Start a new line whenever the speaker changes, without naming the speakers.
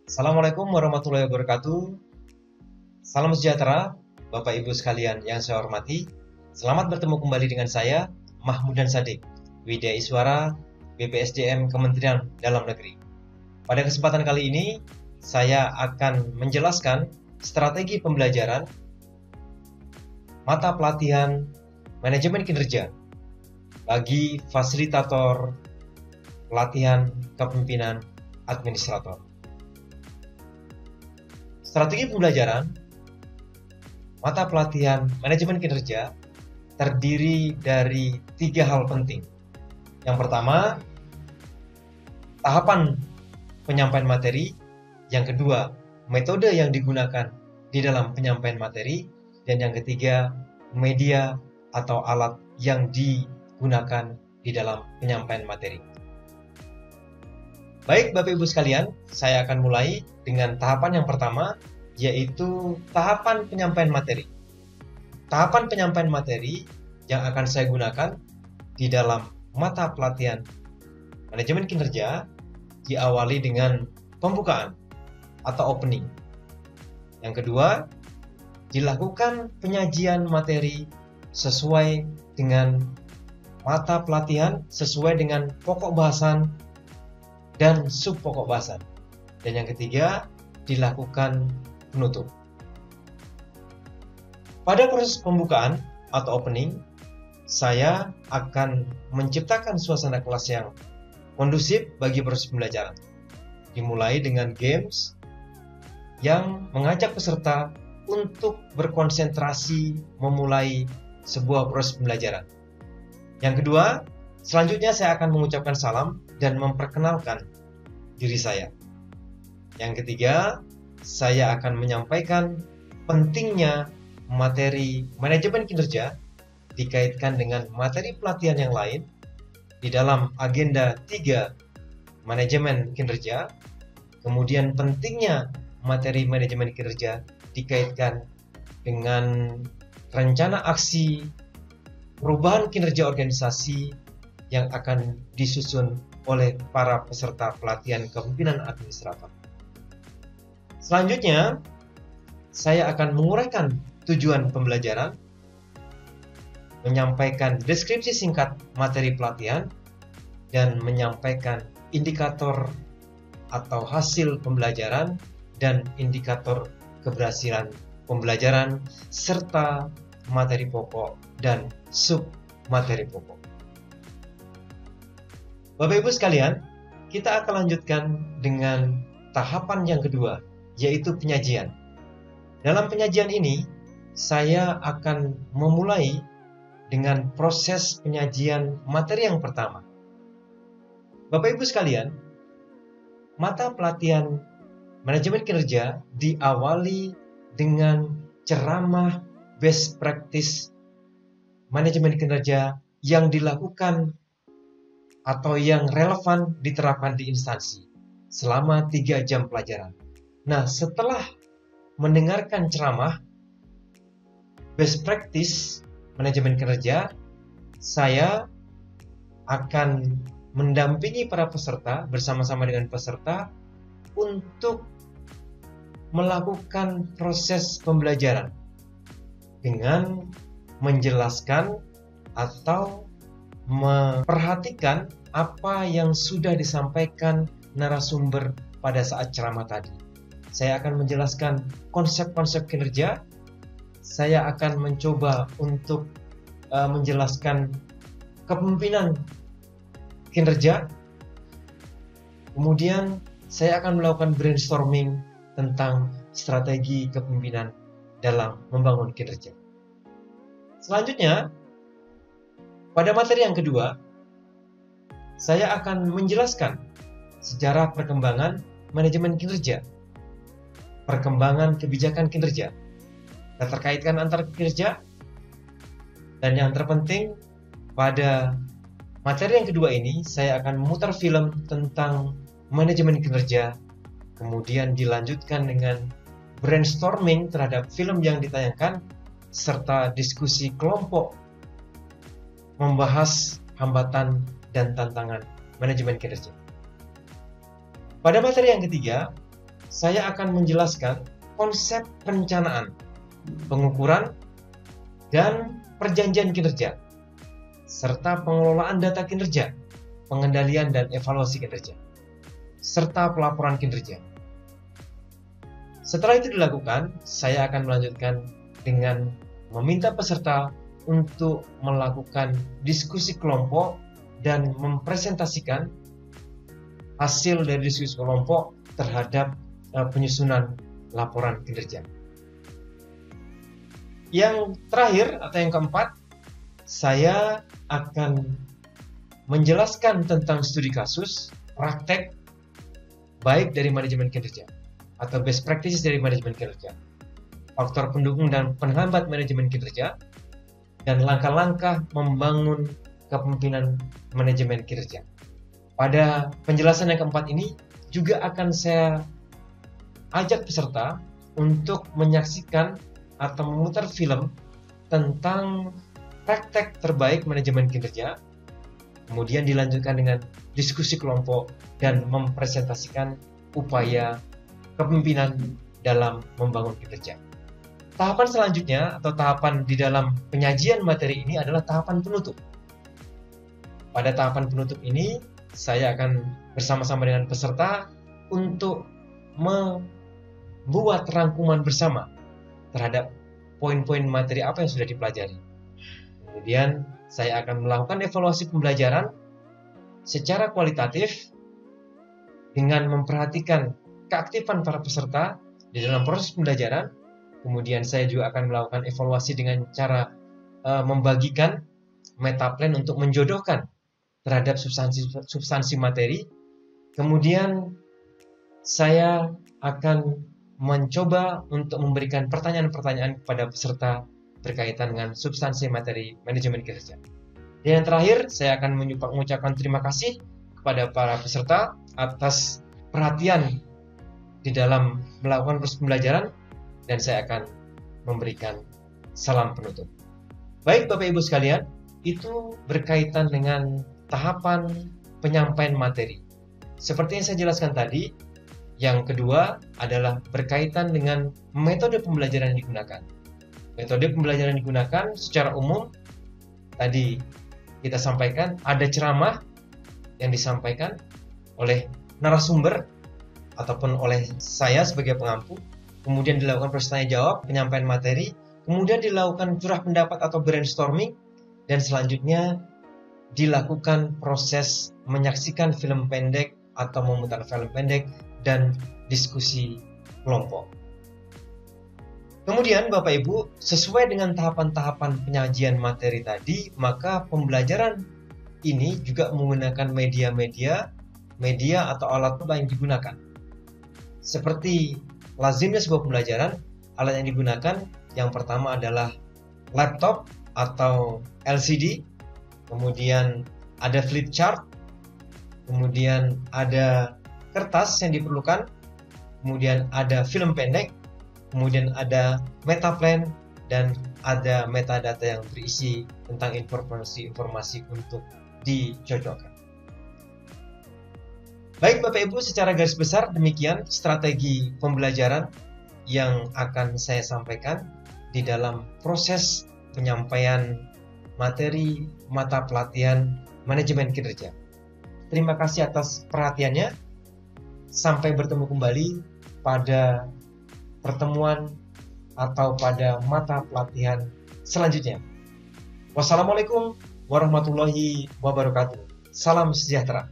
Assalamualaikum warahmatullahi wabarakatuh. Salam sejahtera, Bapak Ibu sekalian yang saya hormati. Selamat bertemu kembali dengan saya, Mahmudan Sadik, Widya Iswara, BPSDM Kementerian Dalam Negeri. Pada kesempatan kali ini, saya akan menjelaskan strategi pembelajaran mata pelatihan manajemen kinerja bagi fasilitator pelatihan kepemimpinan administrator. Strategi pembelajaran mata pelatihan manajemen kinerja terdiri dari 3 hal penting. Yang pertama, tahapan penyampaian materi. Yang kedua, metode yang digunakan di dalam penyampaian materi. Dan yang ketiga, media atau alat yang digunakan di dalam penyampaian materi. Baik Bapak Ibu sekalian, saya akan mulai dengan tahapan yang pertama, yaitu tahapan penyampaian materi. Tahapan penyampaian materi yang akan saya gunakan di dalam mata pelatihan manajemen kinerja diawali dengan pembukaan atau opening. Yang kedua, dilakukan penyajian materi sesuai dengan mata pelatihan, sesuai dengan pokok bahasan dan sub pokok bahasan. Dan yang ketiga, dilakukan penutup. Pada proses pembukaan atau opening, saya akan menciptakan suasana kelas yang kondusif bagi proses pembelajaran. Dimulai dengan games yang mengajak peserta untuk berkonsentrasi memulai sebuah proses pembelajaran. Yang kedua, selanjutnya saya akan mengucapkan salam dan memperkenalkan diri saya. Yang ketiga, saya akan menyampaikan pentingnya materi manajemen kinerja dikaitkan dengan materi pelatihan yang lain di dalam agenda 3 manajemen kinerja. Kemudian pentingnya materi manajemen kinerja dikaitkan dengan rencana aksi perubahan kinerja organisasi yang akan disusun oleh para peserta pelatihan kepemimpinan administrator. Selanjutnya, saya akan menguraikan tujuan pembelajaran, menyampaikan deskripsi singkat materi pelatihan, dan menyampaikan indikator atau hasil pembelajaran dan indikator keberhasilan pembelajaran serta materi pokok dan sub materi pokok. Bapak Ibu sekalian, kita akan lanjutkan dengan tahapan yang kedua, yaitu penyajian. Dalam penyajian ini, saya akan memulai dengan proses penyajian materi yang pertama. Bapak Ibu sekalian, mata pelatihan manajemen kinerja diawali dengan ceramah best practice manajemen kinerja yang dilakukan atau yang relevan diterapkan di instansi selama 3 jam pelajaran. Nah, setelah mendengarkan ceramah best practice manajemen kinerja, saya akan mendampingi para peserta bersama-sama dengan peserta untuk melakukan proses pembelajaran dengan menjelaskan atau memperhatikan apa yang sudah disampaikan narasumber pada saat ceramah tadi. Saya akan menjelaskan konsep-konsep kinerja. Saya akan mencoba untuk menjelaskan kepemimpinan kinerja. Kemudian saya akan melakukan brainstorming tentang strategi kepemimpinan dalam membangun kinerja. Selanjutnya, pada materi yang kedua, saya akan menjelaskan sejarah perkembangan manajemen kinerja, perkembangan kebijakan kinerja, keterkaitan antar kinerja, dan yang terpenting pada materi yang kedua ini, saya akan memutar film tentang manajemen kinerja, kemudian dilanjutkan dengan brainstorming terhadap film yang ditayangkan, serta diskusi kelompok membahas hambatan dan tantangan manajemen kinerja. Pada materi yang ketiga, saya akan menjelaskan konsep perencanaan, pengukuran, dan perjanjian kinerja, serta pengelolaan data kinerja, pengendalian dan evaluasi kinerja, serta pelaporan kinerja. Setelah itu dilakukan, saya akan melanjutkan dengan meminta peserta untuk melakukan diskusi kelompok dan mempresentasikan hasil dari diskusi kelompok terhadap penyusunan laporan kinerja. Yang terakhir atau yang keempat, saya akan menjelaskan tentang studi kasus, praktek, baik dari manajemen kinerja atau best practices dari manajemen kinerja, faktor pendukung dan penghambat manajemen kinerja, dan langkah-langkah membangun kepemimpinan manajemen kinerja. Pada penjelasan yang keempat ini juga akan saya ajak peserta untuk menyaksikan atau memutar film tentang praktek terbaik manajemen kinerja, kemudian dilanjutkan dengan diskusi kelompok dan mempresentasikan upaya kepemimpinan dalam membangun kinerja. Tahapan selanjutnya atau tahapan di dalam penyajian materi ini adalah tahapan penutup. Pada tahapan penutup ini, saya akan bersama-sama dengan peserta untuk membuat rangkuman bersama terhadap poin-poin materi apa yang sudah dipelajari. Kemudian saya akan melakukan evaluasi pembelajaran secara kualitatif dengan memperhatikan keaktifan para peserta di dalam proses pembelajaran. Kemudian saya juga akan melakukan evaluasi dengan cara membagikan metaplan untuk menjodohkan terhadap substansi materi. Kemudian saya akan mencoba untuk memberikan pertanyaan-pertanyaan kepada peserta berkaitan dengan substansi materi manajemen kinerja. Dan yang terakhir, saya akan mengucapkan terima kasih kepada para peserta atas perhatian di dalam melakukan proses pembelajaran, dan saya akan memberikan salam penutup. Baik Bapak Ibu sekalian, itu berkaitan dengan tahapan penyampaian materi. Seperti yang saya jelaskan tadi, yang kedua adalah berkaitan dengan metode pembelajaran yang digunakan. Metode pembelajaran yang digunakan secara umum, tadi kita sampaikan ada ceramah yang disampaikan oleh narasumber ataupun oleh saya sebagai pengampu, kemudian dilakukan proses tanya jawab, penyampaian materi, kemudian dilakukan curah pendapat atau brainstorming, dan selanjutnya dilakukan proses menyaksikan film pendek atau memutar film pendek dan diskusi kelompok. Kemudian Bapak Ibu, sesuai dengan tahapan-tahapan penyajian materi tadi, maka pembelajaran ini juga menggunakan media atau alat yang digunakan. Seperti lazimnya sebuah pembelajaran, alat yang digunakan yang pertama adalah laptop atau LCD, kemudian ada flip chart, kemudian ada kertas yang diperlukan, kemudian ada film pendek, kemudian ada metaplan, dan ada metadata yang berisi tentang informasi-informasi untuk dicocokkan. Baik Bapak Ibu, secara garis besar demikian strategi pembelajaran yang akan saya sampaikan di dalam proses penyampaian materi mata pelatihan manajemen kinerja. Terima kasih atas perhatiannya. Sampai bertemu kembali pada pertemuan atau pada mata pelatihan selanjutnya. Wassalamualaikum warahmatullahi wabarakatuh. Salam sejahtera.